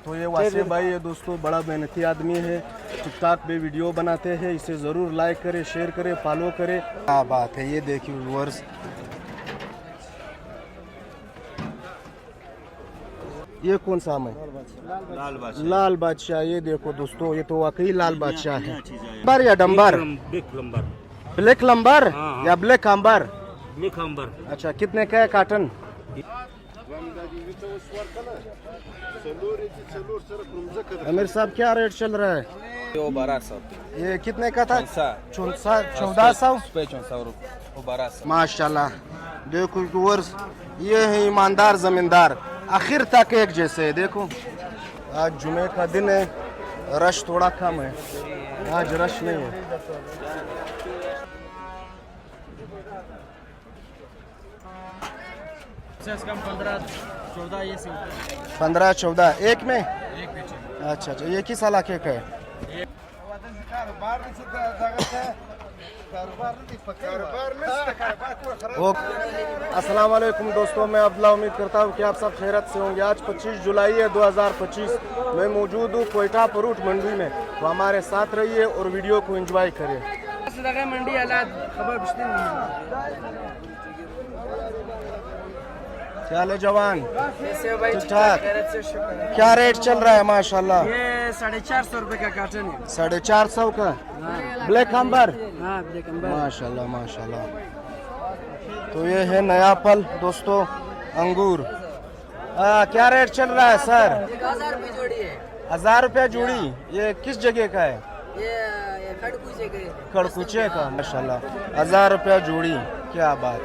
तो ये वासिफ भाई है दोस्तों, बड़ा मेहनती आदमी है, टिकटॉक पे वीडियो बनाते हैं, इसे ज़रूर लाइक करें, शेयर करें, फॉलो करें। क्या बात है, ये देखिए व्यूअर्स, ये कौन सा आम है? लाल बादशाह। ये देखो दोस्तों, ये तो वाकई लाल बादशाह है। डंबर या डंबर? ब्लैक लंबर या ब्लैक अंबर? ब्लैक अंबर। अच्छा, कितने का है काटन? अमीर साहब क्या रेट चल रहा है? 1200। ये कितने का था? 1400। 1200। माशाल्लाह, देखो व्यूअर्स, ये है ईमानदार जमींदार, आखिर तक एक जैसे है। देखो आज जुमे का दिन है, रश थोड़ा कम है, आज रश नहीं है। 15-14 एक में? अच्छा अच्छा, ये किस इलाके का है? अस्सलाम वालेकुम दोस्तों, मैं अब्दुल्ला, उम्मीद करता हूँ कि आप सब खैरत से होंगे। आज 25 जुलाई है 2025। मैं मौजूद हूँ कोयटा फ्रूट मंडी में, तो हमारे साथ रहिए और वीडियो को एंजॉय करिए। मंडी क्या हाल है जवान? ठीक ठाक। क्या रेट चल रहा है? माशाल्लाह ये 450 रुपए का कार्टन है। 450 का ब्लैक अंबर? हाँ, ब्लैक अंबर। माशाल्लाह माशाल्लाह। तो ये है नया फल दोस्तों, अंगूर। क्या रेट चल रहा है सर? 1000 रुपए जोड़ी है। 1000 रुपया जोड़ी। ये किस जगह का है? ये खड़कुचे के। खड़कुचे का। माशाल्लाह 1000 रुपया जोड़ी, क्या बात।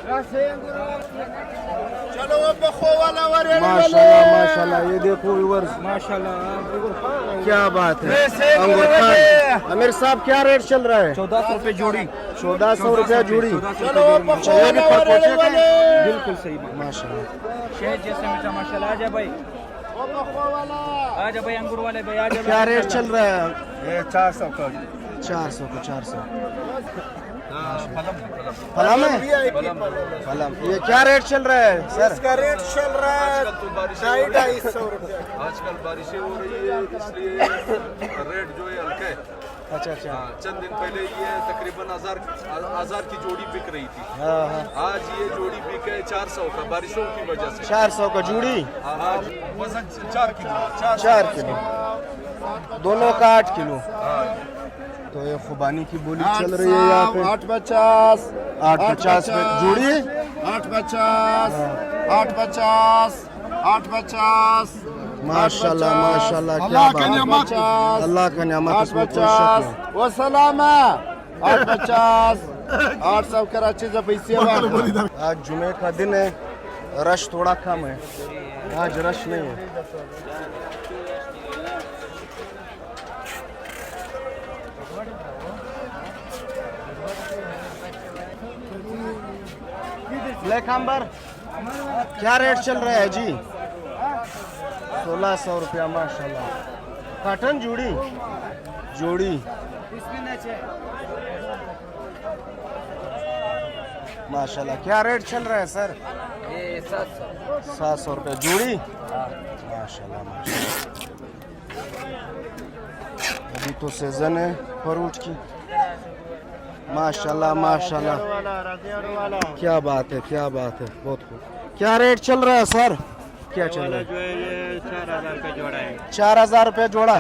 माशाल्लाह माशाल्लाह, ये देखो व्यूअर्स, माशाल्लाह, क्या बात है। अंगूर खान। आमिर साहब क्या रेट चल रहा है? 1400 रुपए जोड़ी। 1400 रुपया जोड़ी। बिल्कुल सही। माशाल्लाह, शहद जैसे मीठा माशाल्लाह। आजा भाई, आजा भाई अंगूर वाले भाई, आजा। क्या रेट चल रहा है? ये 400 का। 400 का 400। फलम है? फलम। ये क्या रेट चल रहा है सर? इसका रेट चल रहा है 250 रुपया। आजकल बारिशें हो रही है, इसलिए रेट जो है हल्का है। अच्छा अच्छा। चंद दिन पहले ये तकरीबन 1000 की जोड़ी बिक रही थी। हाँ। आज ये जोड़ी बिक है 400 का, बारिशों की वजह से। 400 का जोड़ी। आज वजन 4 किलो। 4 किलो, दोनों का 8 किलो। तो ये खुबानी की बोली चल रही है यहाँ पे। 850। 850 में जोड़ी। 850। 850। 850। माशाल्लाह माशाल्लाह, क्या बात है। अल्लाह का नियामत, इसमें कोई शक नहीं। वो सलामा 850। 800 कराची से पैसे। आज जुमे का दिन है, रश थोड़ा कम है, आज रश नहीं है। ब्लैक अंबर क्या रेट चल रहा है जी? 1600 रुपया। माशाल्लाह, काटन जोड़ी। जोड़ी माशाल्लाह। क्या रेट चल रहा है सर? ये 700। 700 रुपये जोड़ी। माशाल्लाह माशाल्लाह। अभी तो सीजन है फ्रूट की। माशाल्लाह माशाल्लाह, क्या बात है, क्या बात है, बहुत खूब। क्या रेट चल रहा है सर? क्या चल रहा है? जो है ये 4000 रुपए जोड़ा है। 4000 रुपये जोड़ा।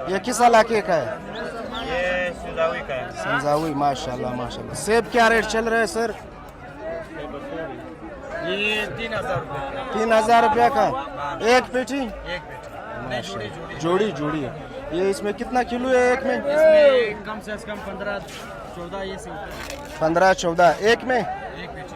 ये किस इलाके का है? ये सुजावी का है। संजावी। माशाल्लाह माशाल्लाह। सेब क्या रेट चल रहा है सर? ये 3000 रुपए। 3000 रुपया का एक पेटी। एक पेटी। जोड़ी जोड़ी है। ये इसमें कितना किलो है एक में? इसमें कम से कम 15-14 ये से ऊपर। 15-14 एक में? एक पेटी।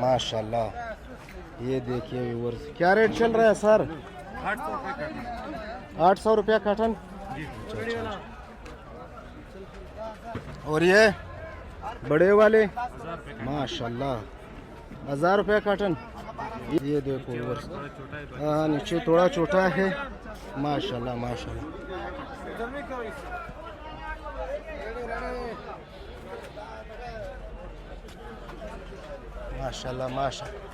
माशाल्लाह, ये देखिए व्यूअर्स, क्या रेट चल रहा है सर? 800 रुपए का। 800 रुपया कार्टन। और ये बड़े वाले माशाल्लाह 1000 रुपया कार्टन। ये देखो हाँ, नीचे थोड़ा छोटा है माशाल्लाह माशाल्लाह। माशाल्लाह माशाल्लाह।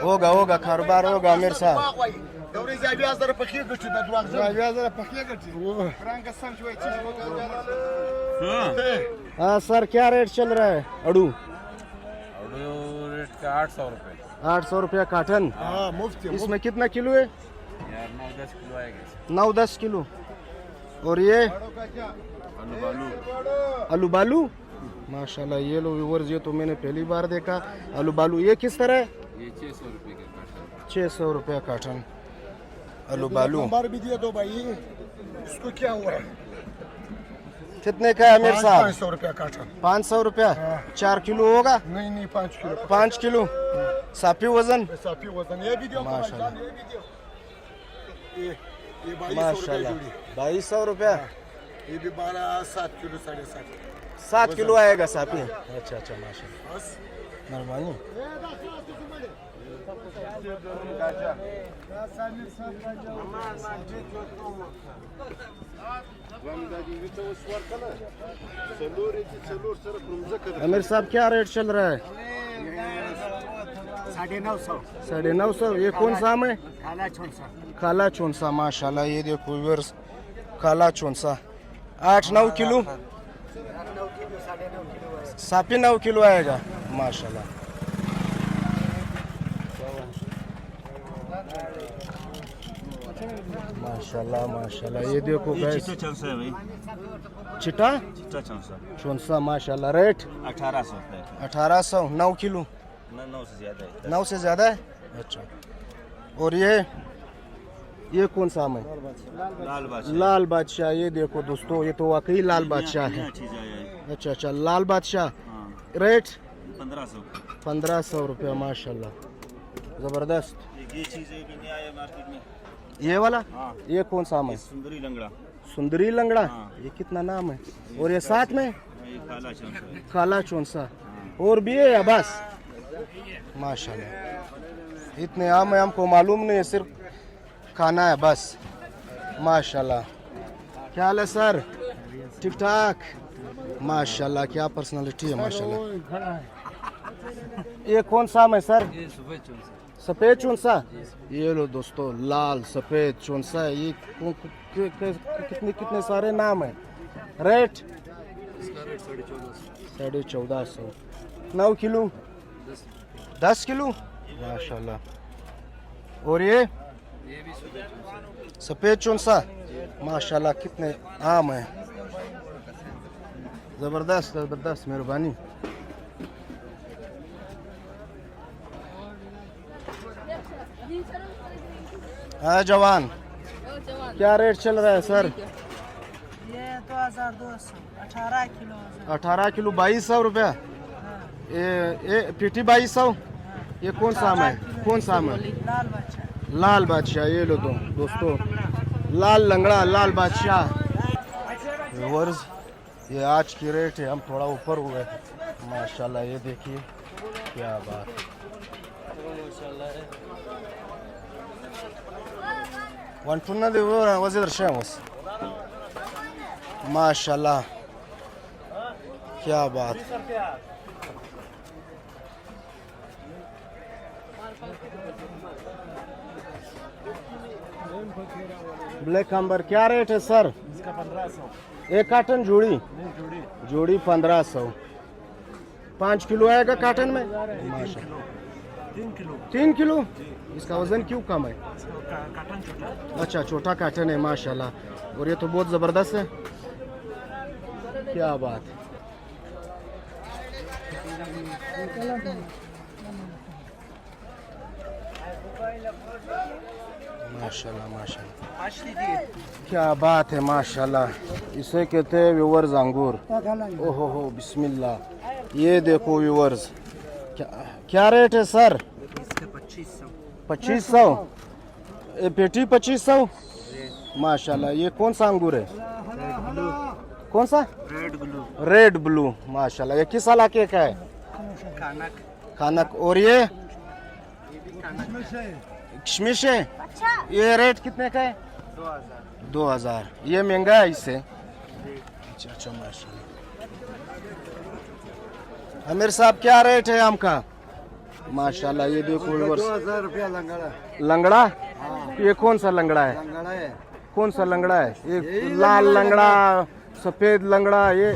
होगा होगा कारोबार होगा मेरे साथ। हाँ सर, क्या रेट चल रहा है अड़ू? रेट का 800 रुपये। 800 रुपया कार्टन। इसमें कितना किलो है? यार 9-10 किलो आएगा। 9-10 किलो। और ये आलू बालू माशाल्लाह। ये लो व्यूअर्स, ये तो मैंने पहली बार देखा आलू बालू। ये किस तरह है? ये 600 रुपये का कार्टन। 600 रुपया कार्टन आलू बालू। भी दिया दो भाई, इसको क्या हुआ है? कितने का है अमीर साहब? 500 रुपया कार्टन। 500 रुपया। 4 किलो होगा? नहीं 5 किलो। 5 किलो साफी वजन। साफी वजन ये भी दियो माशाल्लाह। ये भी दियो। ये 2200 माशाल्लाह रुपया 2200 रुपया। ये भी 7 किलो 7.5। 7 किलो आएगा साफी। अच्छा अच्छा माशाल्लाह, मेहरबानी। अमीर साहब क्या रेट चल रहा है? 950। 950। ये कौन सा आम है? खाला छोंसा। काला चौंसा माशाल्लाह। ये देखो व्यूअर्स, काला चौंसा 8-9 किलो। साफी 9 किलो आएगा माशाल्लाह। माशाल्लाह माशाल्लाह। ये देखो गैस चिटा चौंसा माशाल्लाह। रेट 1800 1800। 9 किलो। 9 से ज्यादा है। 9 से ज्यादा है। अच्छा। और ये कौन सा आम है? लाल बादशाह। लाल बादशाह। ये देखो दोस्तों, ये तो वाकई लाल बादशाह है। चीज आया है। अच्छा अच्छा, लाल बादशाह। हाँ, रेट 1500। 1500 रुपया माशाल्लाह, जबरदस्त। ये चीज है भी नहीं आया मार्केट में। ये वाला? हाँ। ये कौन सा आम है? सुंदरी लंगड़ा। सुंदरी लंगड़ा। हाँ। ये कितना नाम है? और ये साथ में ये काला चमचा है। काला चौंसा। और भी है या बस? माशाल्लाह, इतने आम है हमको मालूम नहीं है, सिर्फ खाना है बस। माशाल्लाह। क्या हाल है सर? ठीक ठाक माशाल्लाह। क्या पर्सनालिटी है माशाल्लाह। ये कौन सा आम है सर? सफेद चौंसा। ये लो दोस्तों, लाल सफेद चौंसा है। ये कितने सारे नाम है। रेट 1450। 9 किलो। 10 किलो माशाल्लाह। और ये सफेद चौंसा माशाल्लाह। कितने आम है, जबरदस्त जबरदस्त, मेहरबानी। हाँ जवान, क्या रेट चल रहा है सर? ये 2200 18 किलो। 18 किलो 2200 रुपया। ये पीटी 2200। ये कौन सा आम है? कौन सा आम है? लाल बादशाह। लाल बादशाह। ये लो तो दोस्तों, लाल लंगड़ा लाल बादशाह। व्यूअर्स, ये आज की रेट है, हम थोड़ा ऊपर हुए माशाल्लाह। ये देखिए क्या बात है। वनटुना दे वजीर शमस माशाल्लाह, क्या बात। ब्लैक अंबर क्या रेट है सर? इसका 1500। एक कार्टन जोड़ी? जोड़ी 1500। 5 किलो आएगा कार्टन में माशाल्लाह। 3 किलो। इसका वजन क्यों कम है? अच्छा, छोटा कार्टन है माशाल्लाह। और ये तो बहुत जबरदस्त है, क्या बात है। माशाल्लाह माशाल्लाह, क्या बात है माशाल्लाह। इसे कहते हैं व्यूअर्स अंगूर। ओहो हो बिस्मिल्लाह। ये देखो व्यूअर्स, क्या रेट है सर? इसके 2500 2500 पेटी 2500 माशाल्लाह। ये कौन सा अंगूर है? कौन सा? रेड ब्लू रेड ब्लू माशाल्लाह। ये किस इलाके का है? खानक खानक। और ये किशमिश है। ये रेट कितने का है? 2000। ये महंगा है इससे? अच्छा अच्छा माशाल्लाह। आमिर साहब क्या रेट है आम का? माशाल्लाह ये देखो 2000 रुपया लंगड़ा लंगड़ा। ये कौन सा लंगड़ा है? लंगड़ा है। कौन सा लंगड़ा है? ये लाल लंगड़ा, सफेद लंगड़ा, ये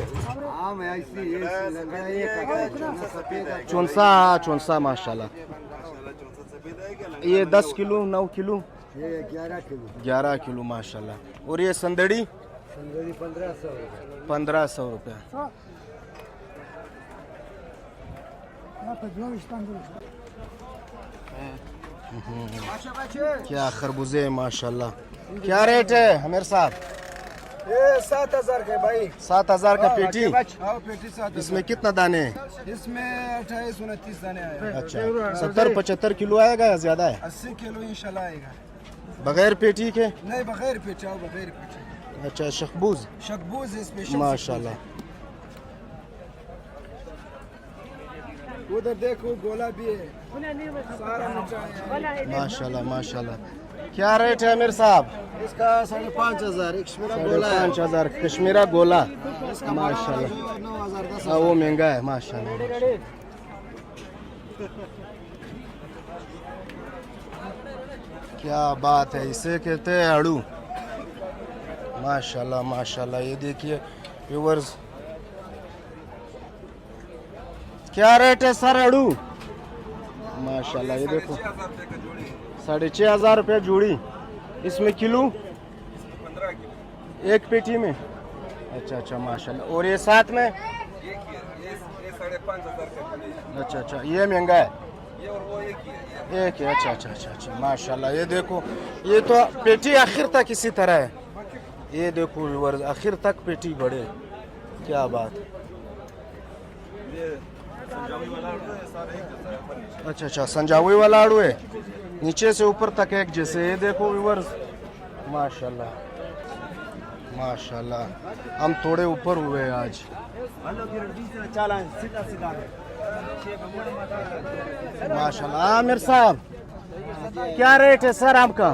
आम है ऐसी ये लंगड़ा ये सफेद चौंसा चौंसा माशाल्लाह। ये 10 किलो 9 किलो ये 11 किलो 11 किलो माशाल्लाह। और ये संदड़ी संदरी 1500 रुपया 1500 रुपया। क्या खरबूजे हैं माशाल्लाह। क्या रेट है आमिर साहब? ये 7000 के भाई 7000 का पेटी। आओ पेटी 7 इसमें कितना दाने हैं? इसमें 28 29 दाने आए अच्छा 70-75 किलो आएगा या ज्यादा है? 80 किलो इंशाल्लाह आएगा। बगैर पेटी के? नहीं बगैर पेटी आओ बगैर पेटी अच्छा शखबूज शकबूज है स्पेशल माशाल्लाह। उधर देखो गोला भी है सारा नीचा है। माशाल्लाह माशाल्लाह। क्या रेट है आमिर साहब? इसका 5500 कश्मीरा गोला है 5000 कश्मीरा गोला इसका माशाल्लाह। 9000 10 हाँ वो महंगा है माशाल्लाह। क्या बात है, इसे कहते हैं अड़ू माशाल्लाह माशाल्लाह। ये देखिए व्यूअर्स क्या रेट है सर अड़ू? माशाल्लाह ये देखो 6500 रुपये जोड़ी। इसमें किलो 15 किलो एक पेटी में? अच्छा अच्छा माशाल्लाह। और ये साथ में? ये 5500 का किलो। अच्छा अच्छा ये महंगा है। ये और वो एक ही है। एक है अच्छा अच्छा अच्छा अच्छा माशाल्लाह। ये देखो ये तो पेटी आखिर तक इसी तरह है। ये देखो व्यूअर्स आखिर तक पेटी बढ़े। क्या बात। अच्छा अच्छा संजावी वाला आड़ू है नीचे से ऊपर तक एक जैसे। ये देखो व्यूअर्स माशाल्लाह माशाल्लाह। हम थोड़े ऊपर हुए हैं आज। माशाल्लाह। आमिर साहब क्या रेट है सर आपका?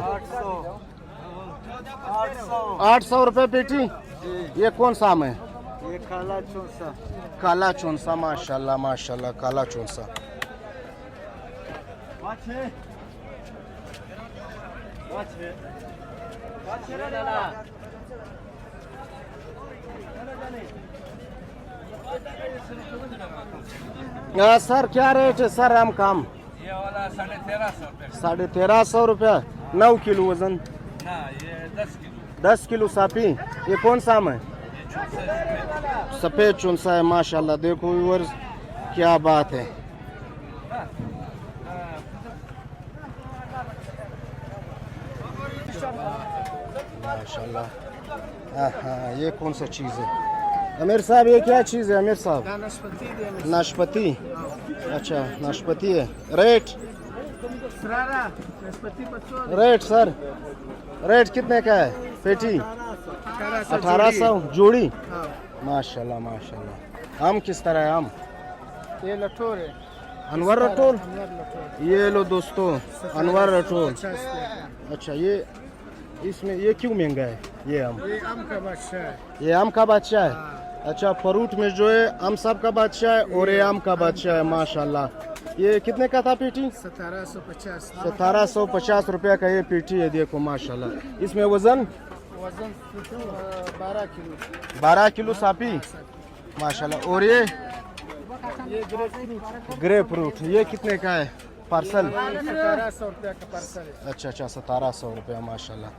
800 रुपये पेटी। ये कौन सा आम है? ये काला चौसा काला चौंसा माशाल्लाह माशाल्लाह काला चौंसा। सर क्या रेट है सर आम काम? ये वाला 1350 रुपये। 1350 रुपया 9 किलो वजन। ना ये 10 किलो 10 किलो सापी। ये कौन सा आम है? सफेद चौंसा है माशाल्लाह। देखो व्यूअर्स क्या बात है। माशाल्लाह। हाँ ये कौन सा चीज़ है आमिर साहब? ये क्या चीज़ है आमिर साहब? नाशपाती। अच्छा नाशपाती है। रेट रेट सर रेट कितने का है पेटी? 1800 जोड़ी माशाल्लाह माशाल्लाह। आम किस तरह है आम? ये लठोर है अनवर रटोल। ये लो दोस्तों अनवर रटोल। अच्छा ये इसमें ये क्यों महंगा है ये आम? ये आम का बादशाह है। ये आम का बादशाह है। अच्छा फ्रूट में जो है आम सब का बादशाह है और ये आम का बादशाह है माशाल्लाह। ये कितने का था पेटी? 1750 1750 रुपया का ये पेटी है। देखो माशाल्लाह। इसमें वजन 12 किलो 12 किलो सापी माशाल्लाह। और ये ग्रेप फ्रूट ये कितने का है पार्सल? 1700 रुपया का पार्सल है। अच्छा अच्छा 1700 रुपया माशाल्लाह।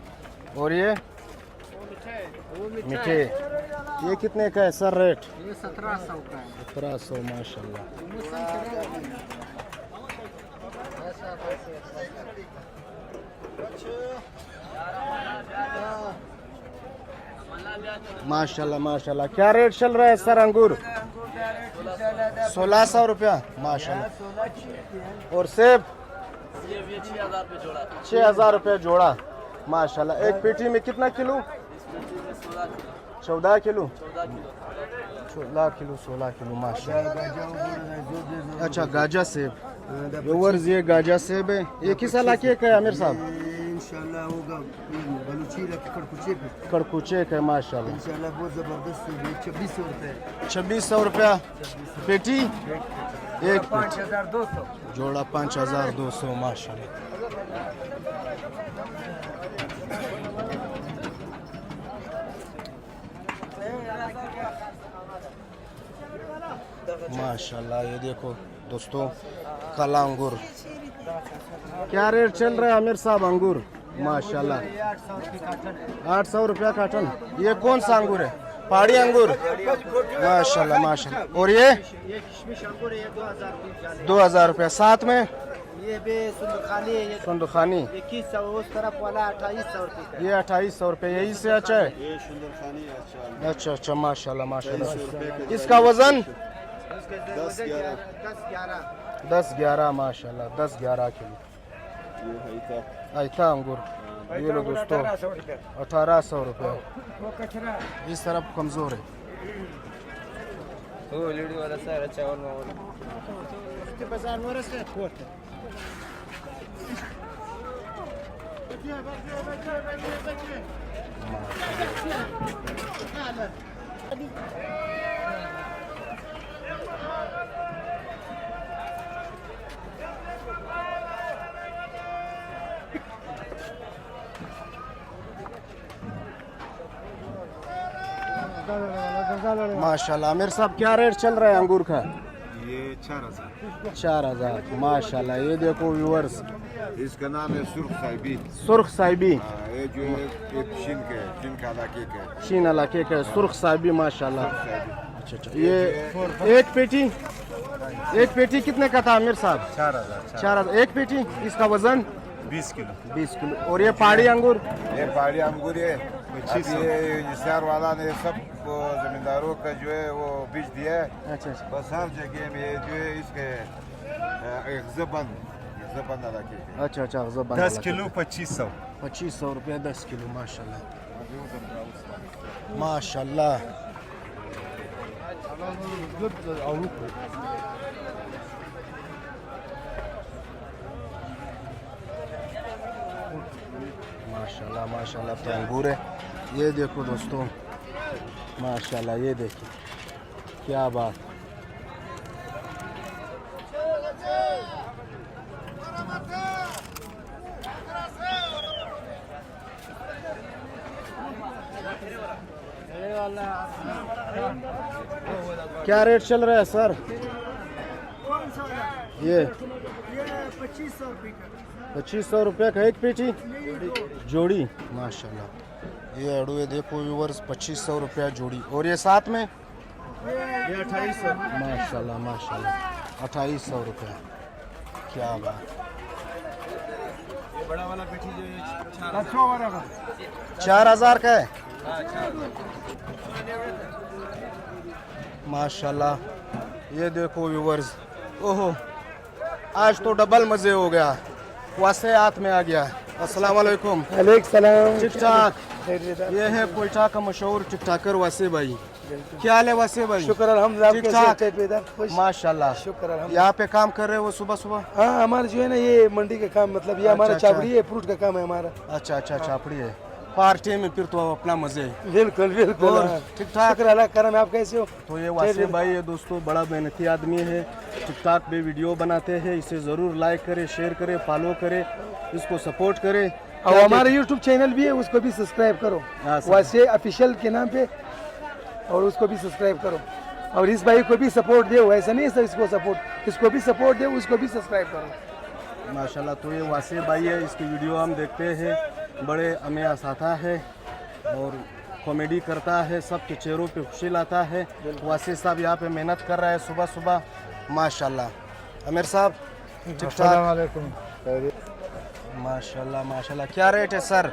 और ये मीठे ये कितने का है सर रेट? ये 1700 का है। 1700 माशाल्लाह। माशाल्लाह माशाल्लाह। क्या रेट चल रहा है सर अंगूर? 1600 रुपया माशाल्लाह। और सेब ये 6000 पे जोड़ा। 6000 रुपया जोड़ा माशाल्लाह। एक पेटी में कितना किलो? 14 किलो। 14 किलो 16 किलो माशाल्लाह। अच्छा गाजा सेब व्यूअर्स, ये गाजा सेब है। ये किस इलाके का है आमिर साहब? इंशाल्लाह होगा बलूची कड़कुचे पे। कड़कुचे का है माशाल्लाह। इंशाल्लाह बहुत जबरदस्त है। 2600 रुपये। 2600 रुपया पेटी। एक 5200 जोड़ा 5200 माशाल्लाह। माशाल्लाह। ये देखो दोस्तों काला अंगूर क्या रेट चल रहा है आमिर साहब? अंगूर माशाल्लाह 800 रुपया कार्टन। ये कौन सा अंगूर है? पहाड़ी अंगूर माशाल्लाह माशाल्लाह। और ये 2000 रुपया। साथ में ये भी सुंदरखानी है। ये सुंदरखानी 2100। उस तरफ वाला 2800 रुपये का। ये 2800 रुपये। यही से अच्छा है। ये सुंदरखानी है। अच्छा अच्छा माशाल्लाह माशाल्लाह। इसका वजन 10-11 माशाल्लाह 10-11 किलो। ऐसा अंगूर ये लो दोस्तों 1800 रुपये। इस तरफ कमजोर है। माशाल्लाह। आमिर साहब क्या रेट चल रहा है अंगूर का? ये 4000। 4000 माशाल्लाह। ये देखो व्यूअर्स, इसका नाम है सुर्ख साहिबी। सुर्ख साहिबी। ये जो है एक शीन का इलाके का है। शीन इलाके का सुर्ख साहिबी माशाल्लाह। अच्छा अच्छा। ये एक पेटी कितने का था आमिर साहब? 4000। एक पेटी। इसका वजन 20 किलो। 20 किलो। और ये पहाड़ी अंगूर? ये पहाड़ी अंगूर है। ये निसार वाला ने सब जमींदारों का जो है वो बीज दिया है। अच्छा अच्छा। बस हर जगह में जो है इसके जबन इलाके के। अच्छा अच्छा। 10 किलो 2500। 2500 रुपया 10 किलो माशाल्लाह माशाल्लाह। माशाल्लाह माशाल्लाह। तो अंगूर है। ये देखो दोस्तों माशाल्लाह। ये देखिए क्या बात। क्या रेट चल रहा है सर? ये 2500 रुपये का एक पेटी जोड़ी माशाल्लाह। ये अड़ुए देखो व्यूवर्स 2500 रुपया जोड़ी। और ये साथ में ये 2800 माशाल्लाह माशाल्लाह 2800 रुपया। क्या बात। ये बड़ा वाला पेटी जो 4000 का है माशाल्लाह। ये देखो व्यूवर्स, ओहो आज तो डबल मजे हो गया। वासे हाथ में आ गया। अस्सलाम वालेकुम। वालेकुम सलाम। ठीक ठाक। ये है कोयटा का मशहूर टिकटाकर वासे भाई। क्या हाल है वासे भाई? शुक्र अल्हम्दुलिल्लाह। ठीक ठाक खुश माशाल्लाह। शुक्र अल्हम्दुलिल्लाह। यहाँ पे काम कर रहे हो सुबह सुबह? हाँ हमारा जो है ना ये मंडी का काम, मतलब ये हमारा अच्छा, चापड़ी है, फ्रूट का काम है हमारा। अच्छा अच्छा चापड़ी है। पार्टी में फिर तो अपना मजे। बिल्कुल बिल्कुल। और हाँ। ठीक ठाक। शुक्र अल्लाह करम। आप कैसे हो? तो ये वासे भाई है दोस्तों, बड़ा मेहनती आदमी है। टिकटॉक पे वीडियो बनाते हैं। इसे ज़रूर लाइक करें, शेयर करें, फॉलो करें, इसको सपोर्ट करें। और हमारा यूट्यूब चैनल भी है, उसको भी सब्सक्राइब करो हाँ, सर। वासे ऑफिशियल के नाम पे, और उसको भी सब्सक्राइब करो। और इस भाई को भी सपोर्ट दो। ऐसा नहीं है सर, इसको भी सपोर्ट दो, उसको भी सब्सक्राइब करो माशाल्लाह। तो ये वासे भाई है, इसकी वीडियो हम देखते हैं। बड़े हमें आसाता है और कॉमेडी करता है, सबके चेहरों पे खुशी लाता है। वासे साहब यहाँ पे मेहनत कर रहा है सुबह सुबह माशाल्लाह। आमिर साहब ठीक ठाक माशाल्लाह माशाल्लाह। क्या रेट है सर?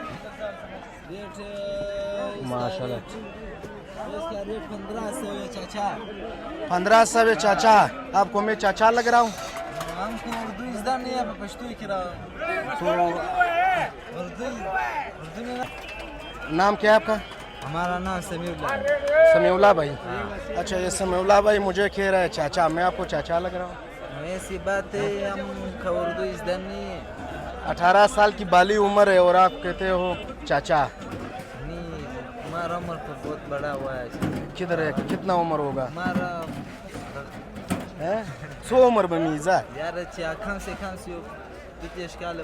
माशाल्लाह इसका रेट 1500 है चाचा। 1500 है चाचा। आपको मैं चाचा लग रहा हूँ? हमको उर्दू इज़्ज़त नहीं है, पश्तो ही करा। तो उर्दू में नाम क्या है आपका? हमारा नाम समीउल्लाह। समीउल्लाह भाई। अच्छा, ये समीउल्लाह भाई मुझे कह रहा है चाचा, मैं आपको चाचा लग रहा हूँ? ऐसी बात है, हमको उर्दू इज़्ज़त नहीं है। 18 साल की बाली उम्र है और आप कहते हो चाचा। नहीं, हमारा उम्र तो बहुत बड़ा हुआ है। किधर है, कितना उम्र होगा? हमारा है 100 उम्र बमीजा यार अच्छी खांसी कितनी इश्काल है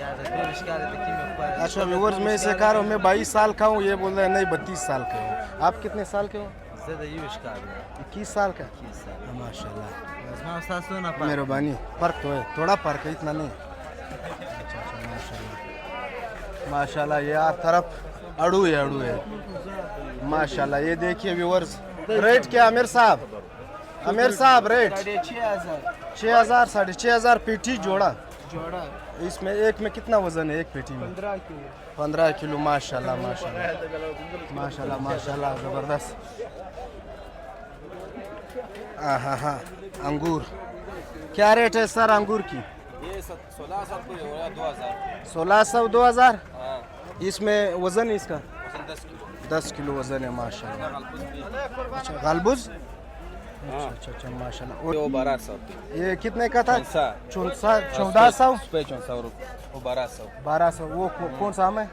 यार दो इश्काल है कि मैं अच्छा व्यूअर्स मैं इसे कह रहा हूँ मैं 22 साल का हूँ, ये बोल रहे हैं नहीं 32 साल के हो। आप कितने साल के हो? ज़्यादा ये इश्काल है 21 साल का। 21 साल। माशाल्लाह, मैं उस्ताद सुना पा मेहरबानी। फर्क तो है, थोड़ा फर्क है, इतना नहीं। अच्छा माशाल्लाह माशाल्लाह, ये आप तरफ अड़ू है माशाल्लाह। ये देखिए व्यूअर्स, रेट क्या आमिर साहब? आमिर साहब रेट 6000 6500 पेटी जोड़ा। इसमें एक में कितना वजन है? एक पेटी में 15 किलो। माशाल्लाह माशाल्लाह ज़बरदस्त। हाँ अंगूर क्या रेट है सर अंगूर की? ये 1600 को हो रहा 2000। 1600 2000। हाँ, इसमें वजन इसका 10 किलो। 10 किलो वजन है माशाल्लाह। अच्छा गालबुज। अच्छा माशाल्लाह। और वो 1200। ये कितने का था? 1400 उस पे 1400 वो 1200। 1200। वो कौन सा आम है?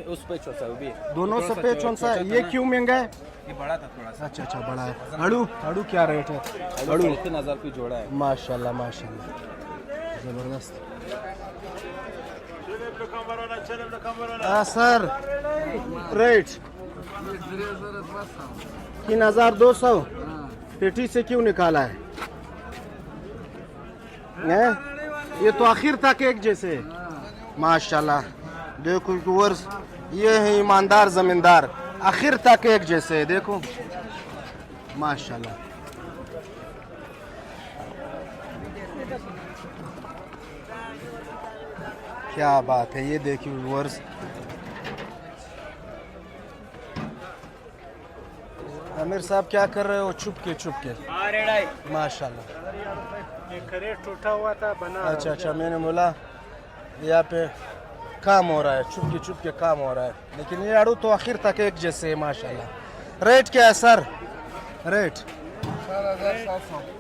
उस पे 1400 भी। दोनों से पे 1400। ये क्यों महंगा है? ये बड़ा था थोड़ा सा। अच्छा बड़ा है। अड़ू क्या रेट है? 3000 की जोड़ा है। माशाल्लाह ज़बरदस्त। हाँ सर रेट 3200। पेटी से क्यों निकाला है? ये तो आखिर तक एक जैसे। माशाल्लाह देखो व्यूअर्स, ये है ईमानदार जमींदार, आखिर तक एक जैसे। देखो माशाल्लाह। क्या बात है, ये देखिए व्यूअर्स। आमिर साहब क्या कर रहे हो? छुप के माशाल्लाह। टूटा हुआ था बना। अच्छा मैंने बोला यहाँ पे काम हो रहा है, छुप के काम हो रहा है, लेकिन ये आड़ू तो आखिर तक एक जैसे है माशाल्लाह। रेट क्या है सर? रेट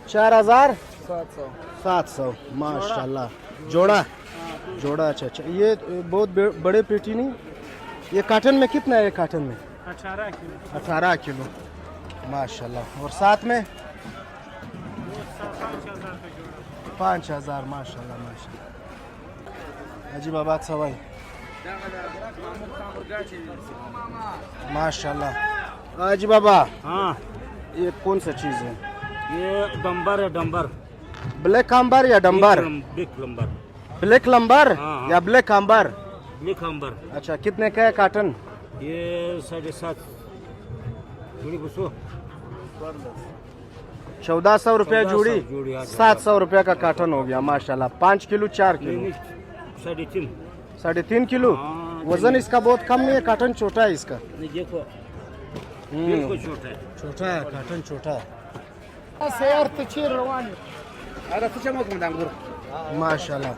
4700 माशाल्लाह। जोड़ा। अच्छा ये बहुत बड़े पेटी नहीं। ये काटन में कितना है? काटन में 18 किलो माशाल्लाह। और साथ में 5000 माशाल्लाह। अजी बाबा सवाई माशाल्लाह। अजी बाबा हाँ, ये कौन सा चीज़ है? ये डंबर है। डंबर ब्लैक आंबर या डंबर? ब्लैक लंबर हाँ। या ब्लैक आंबर? ब्लैक अंबर। अच्छा कितने का है काटन? ये 7.5 1400 रुपया जोड़ी। 700 रुपया का काटन हो गया माशाल्लाह। 5 किलो 4 किलो 3.5 किलो। वजन इसका बहुत कम नहीं है, काटन छोटा है इसका। देखो छोटा है काटन छोटा है माशाल्लाह।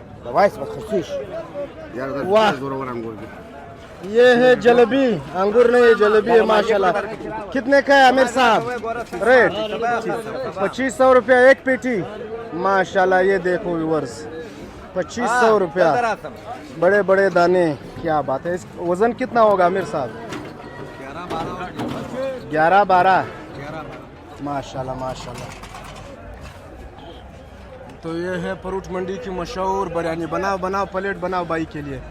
वाह ये है जलेबी, अंगूर नहीं है जलेबी है माशाल्लाह। कितने का है आमिर साहब? रेट 2500 रुपया एक पेटी माशाल्लाह। ये देखो व्यूअर्स 2500 रुपया, बड़े दाने। क्या बात है। इस वजन कितना होगा आमिर साहब? 11-12 माशाल्लाह। तो ये है परूट मंडी की मशहूर बिरयानी। बनाओ प्लेट बनाओ भाई के लिए।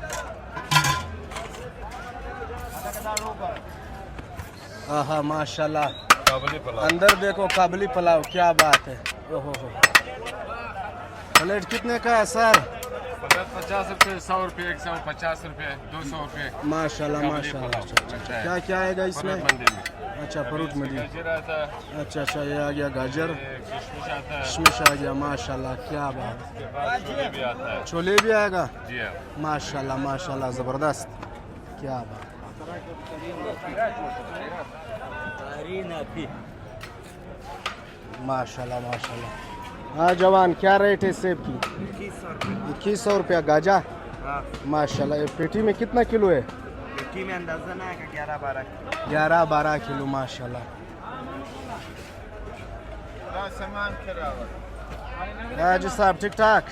आहा माशाल्लाह। अंदर देखो काबली पुलाव, क्या बात है। ओहो प्लेट कितने का है सर? 50 रुपये 100 रुपये 150 रुपये 200 रुपये माशाल्लाह। क्या आएगा इसमें? अच्छा फ्रूट मंडी। अच्छा ये आ गया गाजर, किशमिश आ गया माशाल्लाह। क्या बात है। छोले भी आएगा माशाल्लाह ज़बरदस्त। क्या बात। माशाल्लाह माशाल्लाह। हाँ जवान, क्या रेट है सेब की? 2100 रुपया गाजा। माशाल्लाह। ये पेटी में कितना किलो है? पेटी में अंदाजा ना है कि 11-12 किलो। 11-12 किलो माशाल्लाह। जी साहब ठीक ठाक।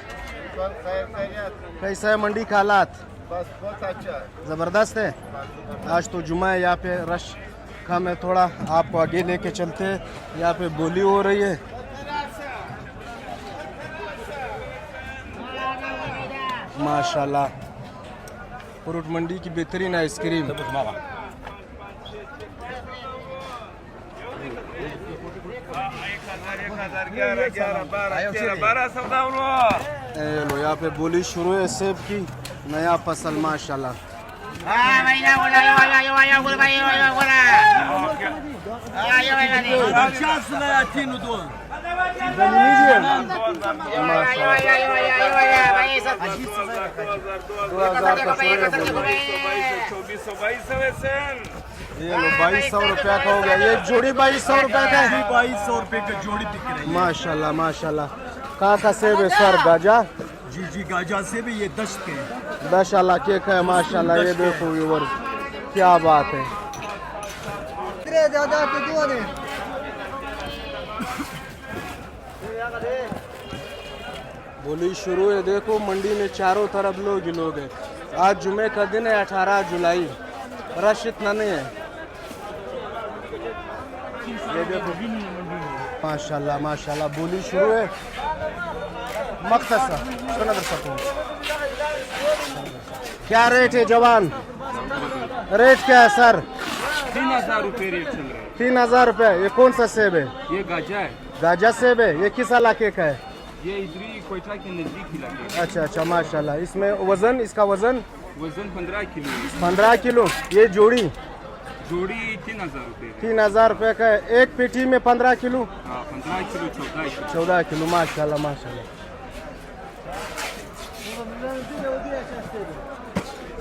कैसा है मंडी का हालात? बस बहुत अच्छा है। ज़बरदस्त है। आज तो जुमा है, यहाँ पे रश कम है थोड़ा। आपको आगे लेके चलते हैं। यहाँ पे बोली हो रही है। माशाल्लाह। फ्रूट मंडी की बेहतरीन आइसक्रीम। लो यहाँ पे बोली शुरू है सेब की। नया फसल माशाल्लाह। ये लो 2200 रुपया का हो गया। ये जोड़ी 2200 रुपया का है। 2200 रुपए की जोड़ी बिक रही है। माशाल्लाह माशाल्लाह। कहाँ का सेब है सर? गाजा? जी गाजा से भी ये 10 के हैं। 10 अल्लाह के है माशाल्लाह। ये देखो व्यूअर्स, क्या बात है। बोली शुरू है। देखो मंडी में चारों तरफ लोग ही लोग हैं। आज जुमे का दिन है 18 जुलाई। रश इतना नहीं है। ये देखो माशाल्लाह माशाल्लाह। बोली शुरू है। मख्तसर क्या रेट है जवान? रेट क्या है सर? 3000 रुपये रेट चल रहा है। 3000 रुपये। ये कौन सा सेब है? ये गाजा है। गाजा सेब है। ये किस इलाके का है? ये इधरी कोयटा के नजदीक इलाके। अच्छा अच्छा माशाल्लाह। इसमें वजन, इसका वजन 15 किलो। 15 किलो। ये जोड़ी 3000 रुपये। 3000 रुपये का है। एक पेटी में 15 किलो। 15 किलो 14 किलो माशाल्लाह माशाल्लाह।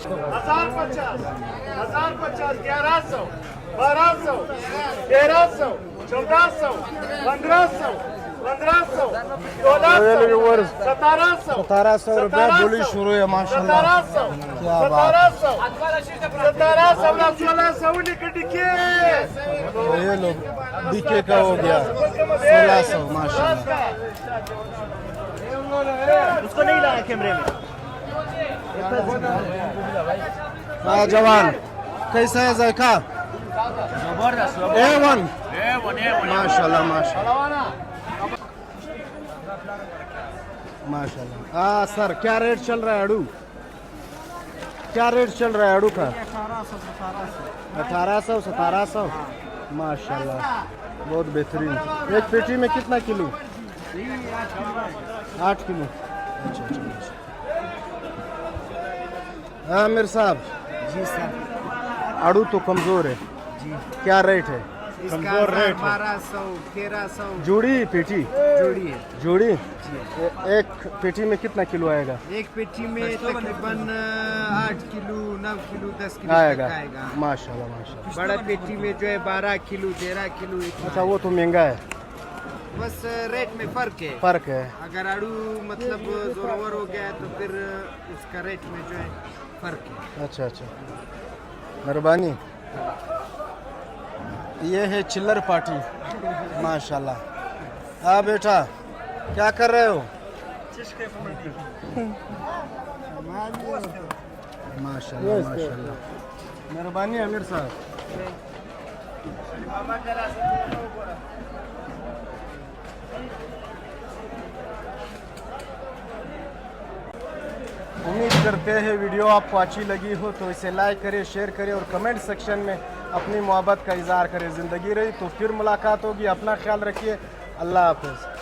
1050, 1100, 1200, 1300, 1400, 1500, 1500, 1600, 1700, 1700 रुपये बोली शुरू है माशाल्लाह। 1700, क्या बात है। 1700, ये लोग बीके का हो गया 1600 माशाल्लाह। उसको नहीं लाया कैमरे में। हाँ जवान, कैसा है जायका? A1 माशाल्लाह माशाल्लाह माशाल्लाह। हाँ सर, क्या रेट चल रहा है आड़ू? क्या रेट चल रहा है आड़ू का? 1800 1700 माशाल्लाह। बहुत बेहतरीन। एक पेटी में कितना किलो? 8 किलो। अच्छा अच्छा। हाँ मेरे साहब। जी सर। आड़ू तो कमजोर है जी। क्या रेट है? कमजोर रेट 1200 1300 जोड़ी पेटी? जोड़ी है। जोड़ी एक पेटी में कितना किलो आएगा? एक पेटी में तकरीबन 8 किलो 9 किलो 10 किलो आएगा। तक आएगा। माशाल्लाह माशाल्लाह। बड़ा पेटी में जो है 12 किलो 13 किलो इतना अच्छा, वो तो महंगा है। बस रेट में फर्क है। फर्क है। अगर आड़ू मतलब जोरावर हो गया तो फिर उसका रेट में जो है फर्क है। अच्छा अच्छा, मेहरबानी। ये है चिल्लर पार्टी माशाल्लाह। हाँ बेटा, क्या कर रहे हो? माशाल्लाह माशाल्लाह। मेहरबानी आमिर साहब। उम्मीद करते हैं वीडियो आपको अच्छी लगी हो तो इसे लाइक करें, शेयर करें और कमेंट सेक्शन में अपनी मोहब्बत का इजहार करें। ज़िंदगी रही तो फिर मुलाकात होगी। अपना ख्याल रखिए। अल्लाह हाफ़िज़।